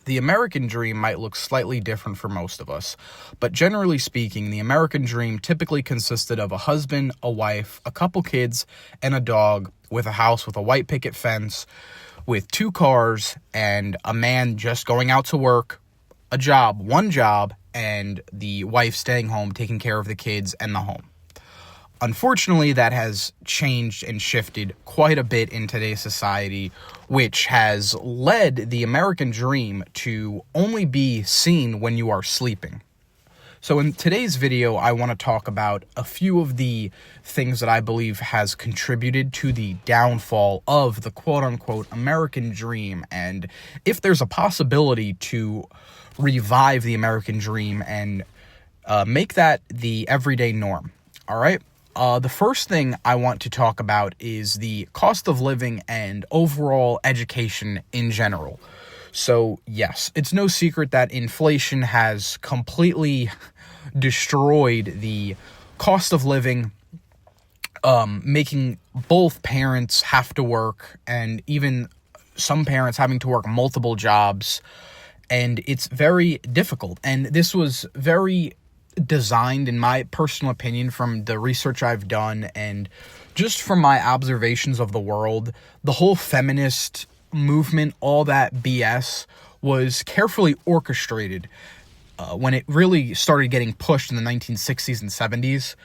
The American dream might look slightly different for most of us, but generally speaking, the American dream typically consisted of a husband, a wife, a couple kids, and a dog, with a house with a white picket fence, with 2 cars, and a man just going out to work, one job, and the wife staying home, taking care of the kids and the home. Unfortunately, that has changed and shifted quite a bit in today's society, which has led the American dream to only be seen when you are sleeping. So in today's video, I want to talk about a few of the things that I believe has contributed to the downfall of the quote-unquote American dream, and if there's a possibility to revive the American dream and make that the everyday norm. All right? The first thing I want to talk about is the cost of living and overall education in general. So, yes, it's no secret that inflation has completely destroyed the cost of living, making both parents have to work, and even some parents having to work multiple jobs, and it's very difficult. And this was very designed, in my personal opinion, from the research I've done and just from my observations of the world. The whole feminist movement, all that BS, was carefully orchestrated when it really started getting pushed in the 1960s and 70s.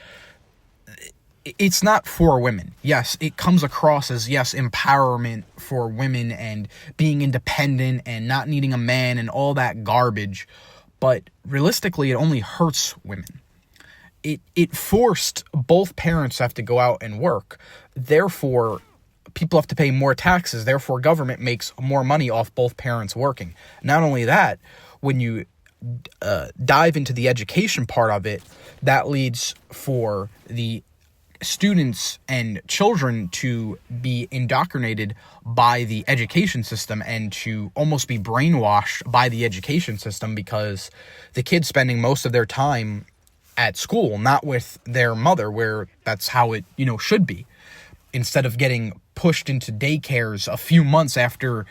It's not for women. Yes, it comes across as, yes, empowerment for women and being independent and not needing a man and all that garbage. But realistically, it only hurts women. It forced both parents to have to go out and work. Therefore, people have to pay more taxes. Therefore, government makes more money off both parents working. Not only that, when you dive into the education part of it, that leads for the students and children to be indoctrinated by the education system and to almost be brainwashed by the education system, because the kids spending most of their time at school, not with their mother, where that's how it, should be, instead of getting pushed into daycares a few months after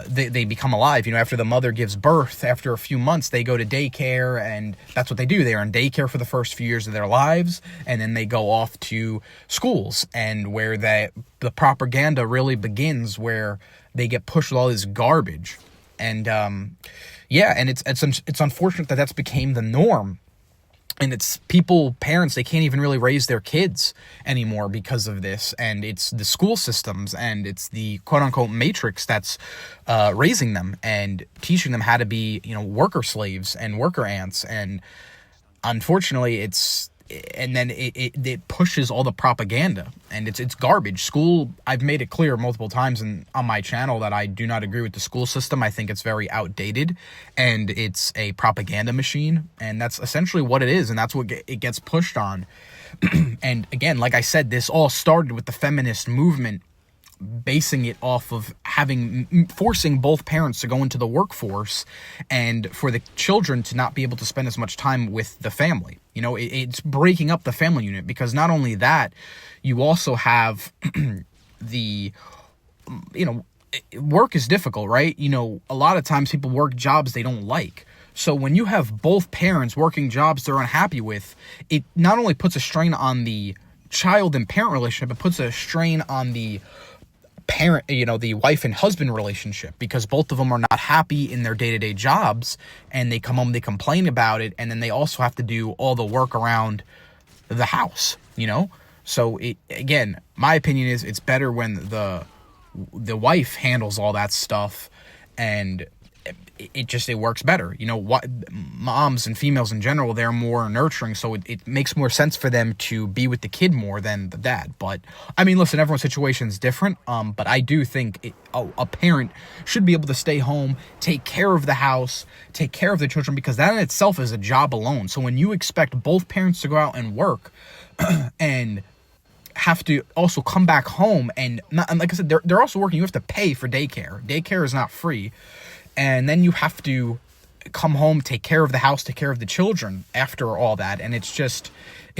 they become alive. After the mother gives birth, after a few months, they go to daycare, and that's what they do. They're in daycare for the first few years of their lives, and then they go off to schools, and where the propaganda really begins, where they get pushed with all this garbage. And and it's unfortunate that that's became the norm. And it's parents, they can't even really raise their kids anymore because of this. And it's the school systems and it's the quote-unquote matrix that's raising them and teaching them how to be, worker slaves and worker ants. And unfortunately, it pushes all the propaganda, and it's garbage. School, I've made it clear multiple times on my channel that I do not agree with the school system. I think it's very outdated, and it's a propaganda machine, and that's essentially what it is, and that's what it gets pushed on. And again, like I said, this all started with the feminist movement, basing it off of forcing both parents to go into the workforce and for the children to not be able to spend as much time with the family. It's breaking up the family unit, because not only that, you also have work is difficult, right? A lot of times people work jobs they don't like. So when you have both parents working jobs they're unhappy with, it not only puts a strain on the child and parent relationship, it puts a strain on the parent, the wife and husband relationship, because both of them are not happy in their day-to-day jobs, and they come home, they complain about it, and then they also have to do all the work around the house, So again, my opinion is it's better when the wife handles all that stuff, and it works better. Moms and females in general, they're more nurturing, so it makes more sense for them to be with the kid more than the dad. But listen, everyone's situation is different. But I do think a parent should be able to stay home, take care of the house, take care of the children, because that in itself is a job alone. So when you expect both parents to go out and work and have to also come back home, and like I said, they're also working. You have to pay for daycare. Daycare is not free. And then you have to come home, take care of the house, take care of the children after all that. And it's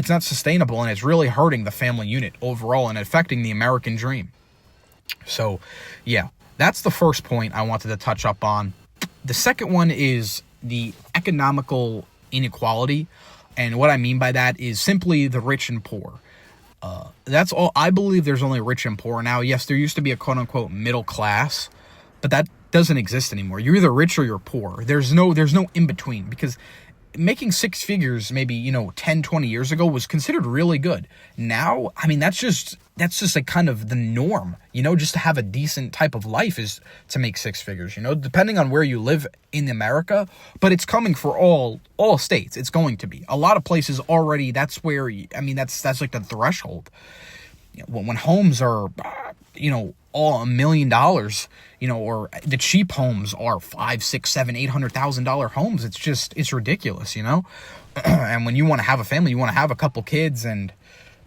not sustainable, and it's really hurting the family unit overall and affecting the American dream. So, yeah, that's the first point I wanted to touch up on. The second one is the economical inequality. And what I mean by that is simply the rich and poor. That's all. I believe there's only rich and poor now. Yes, there used to be a quote unquote middle class, but that doesn't exist anymore. You're either rich or you're poor. There's no in between, because making six figures maybe 10, 20 years ago was considered really good. Now, I mean, that's just like kind of the norm. Just to have a decent type of life is to make six figures, depending on where you live in America, but it's coming for all states. It's going to be a lot of places already. That's where, that's like the threshold. When homes are all $1 million, or the cheap homes are $500,000, $600,000, $700,000, $800,000 homes. It's ridiculous, And when you want to have a family, you want to have a couple kids and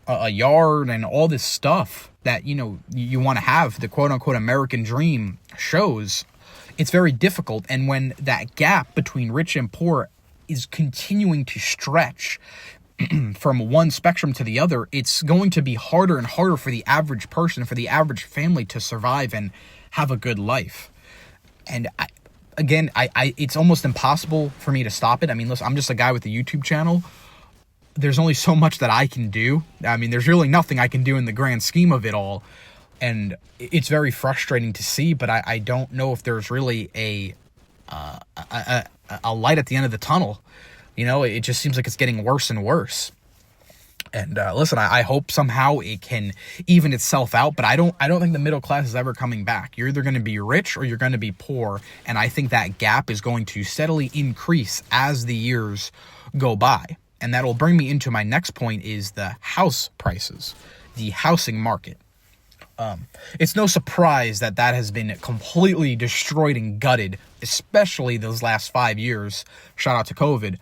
a yard and all this stuff that, you want to have, the quote unquote American dream shows, it's very difficult. And when that gap between rich and poor is continuing to stretch from one spectrum to the other, it's going to be harder and harder for the average person, for the average family to survive and have a good life. And it's almost impossible for me to stop it. I mean, listen, I'm just a guy with a YouTube channel. There's only so much that I can do. I mean, there's really nothing I can do in the grand scheme of it all. And it's very frustrating to see, but I don't know if there's really a light at the end of the tunnel. It just seems like it's getting worse and worse. And listen, I hope somehow it can even itself out, but I don't think the middle class is ever coming back. You're either going to be rich or you're going to be poor, and I think that gap is going to steadily increase as the years go by. And that'll bring me into my next point, is the house prices, the housing market. It's no surprise that has been completely destroyed and gutted, especially those last 5 years. Shout out to COVID.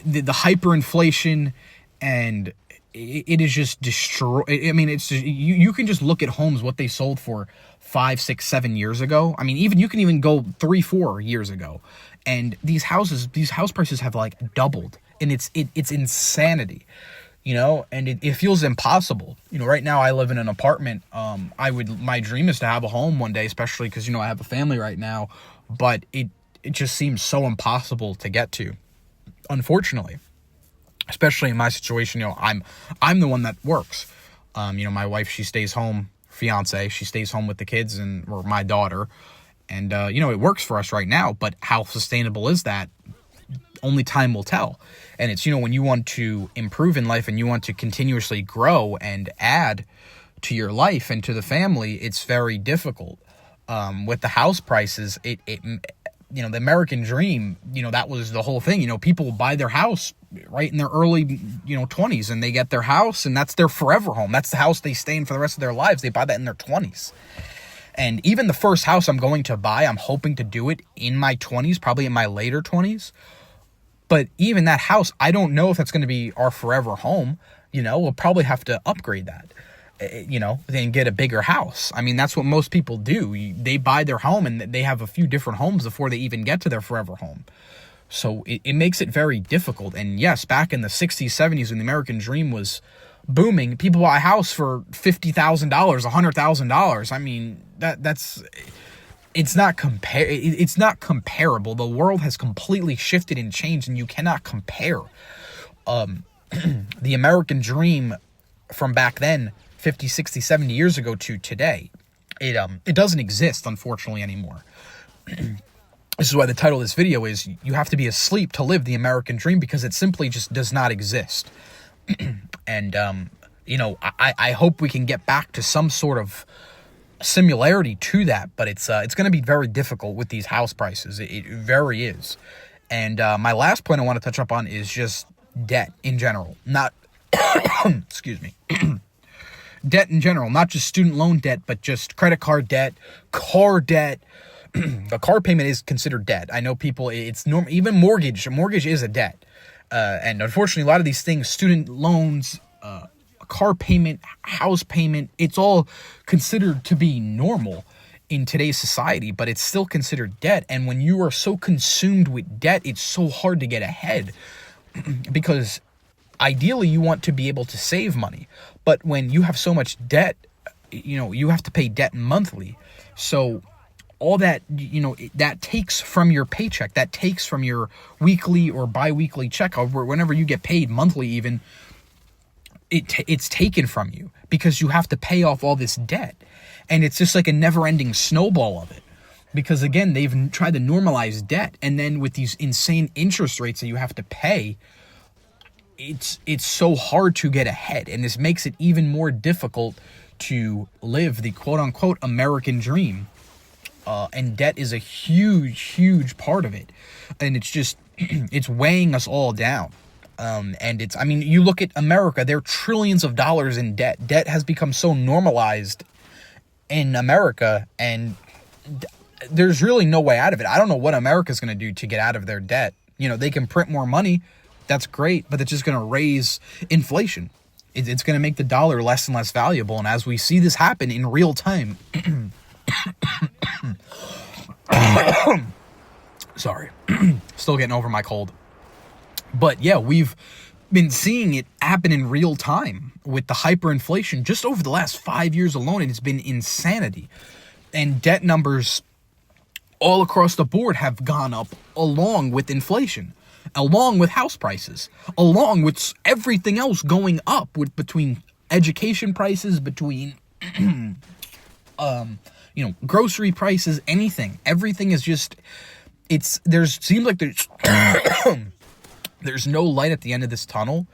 The hyperinflation, and it is just destroy. I mean, it's just, you can just look at homes, what they sold for 5, 6, 7 years ago. I mean, you can even go 3, 4 years ago, and these house prices have like doubled, and it's insanity, and it feels impossible. Right now I live in an apartment. My dream is to have a home one day, especially because I have a family right now, but it just seems so impossible to get to, unfortunately, especially in my situation. I'm the one that works. My wife, she stays home, fiance, she stays home with the kids or my daughter. And, it works for us right now, but how sustainable is that? Only time will tell. And it's, when you want to improve in life and you want to continuously grow and add to your life and to the family, it's very difficult. With the house prices, the American dream, that was the whole thing. People buy their house right in their early, 20s, and they get their house, and that's their forever home. That's the house they stay in for the rest of their lives. They buy that in their 20s. And even the first house I'm going to buy, I'm hoping to do it in my 20s, probably in my later 20s. But even that house, I don't know if that's going to be our forever home. We'll probably have to upgrade that, and get a bigger house. I mean, that's what most people do. They buy their home and they have a few different homes before they even get to their forever home. So it makes it very difficult. And yes, back in the 60s, 70s, when the American dream was booming, people bought a house for $50,000, $100,000. I mean, it's not comparable. The world has completely shifted and changed, and you cannot compare the American dream from back then, 50, 60, 70 years ago, to today. It doesn't exist, unfortunately, anymore. This is why the title of this video is, you have to be asleep to live the American dream, because it simply just does not exist. And, I hope we can get back to some sort of similarity to that, but it's going to be very difficult with these house prices. It very is. And my last point I want to touch up on is just debt in general. Not, excuse me, debt in general, not just student loan debt, but just credit card debt, car debt. A car payment is considered debt. I know people, it's normal. Even mortgage is a debt. And unfortunately, a lot of these things, student loans, car payment, house payment, it's all considered to be normal in today's society, but it's still considered debt. And when you are so consumed with debt, it's so hard to get ahead, because ideally you want to be able to save money. But when you have so much debt, you have to pay debt monthly. So all that, that takes from your paycheck, that takes from your weekly or bi-weekly check, or whenever you get paid, monthly even, it's taken from you because you have to pay off all this debt. And it's just like a never-ending snowball of it. Because again, they've tried to normalize debt, and then with these insane interest rates that you have to pay, it's so hard to get ahead, and this makes it even more difficult to live the quote-unquote American dream. And debt is a huge part of it, and it's just it's weighing us all down. And you look at America, there are trillions of dollars in debt. Debt has become so normalized in America, and there's really no way out of it. I don't know what America's going to do to get out of their debt. They can print more money. That's great, but it's just going to raise inflation. It's going to make the dollar less and less valuable. And as we see this happen in real time, sorry, still getting over my cold. But yeah, we've been seeing it happen in real time with the hyperinflation just over the last 5 years alone, and it's been insanity. And debt numbers all across the board have gone up along with inflation, along with house prices, along with everything else going up, between education prices, between grocery prices, anything. Everything is just, seems like there's there's no light at the end of this tunnel.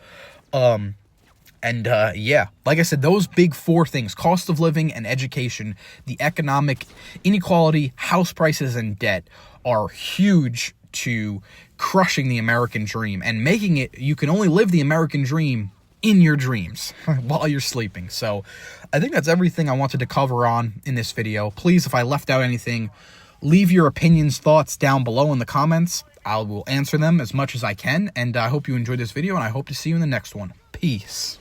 Yeah, like I said, those big four things, cost of living and education, the economic inequality, house prices, and debt, are huge to crushing the American dream and making it, you can only live the American dream in your dreams while you're sleeping. So I think that's everything I wanted to cover on in this video. Please, if I left out anything, leave your opinions, thoughts down below in the comments. I will answer them as much as I can, and I hope you enjoyed this video, and I hope to see you in the next one. Peace.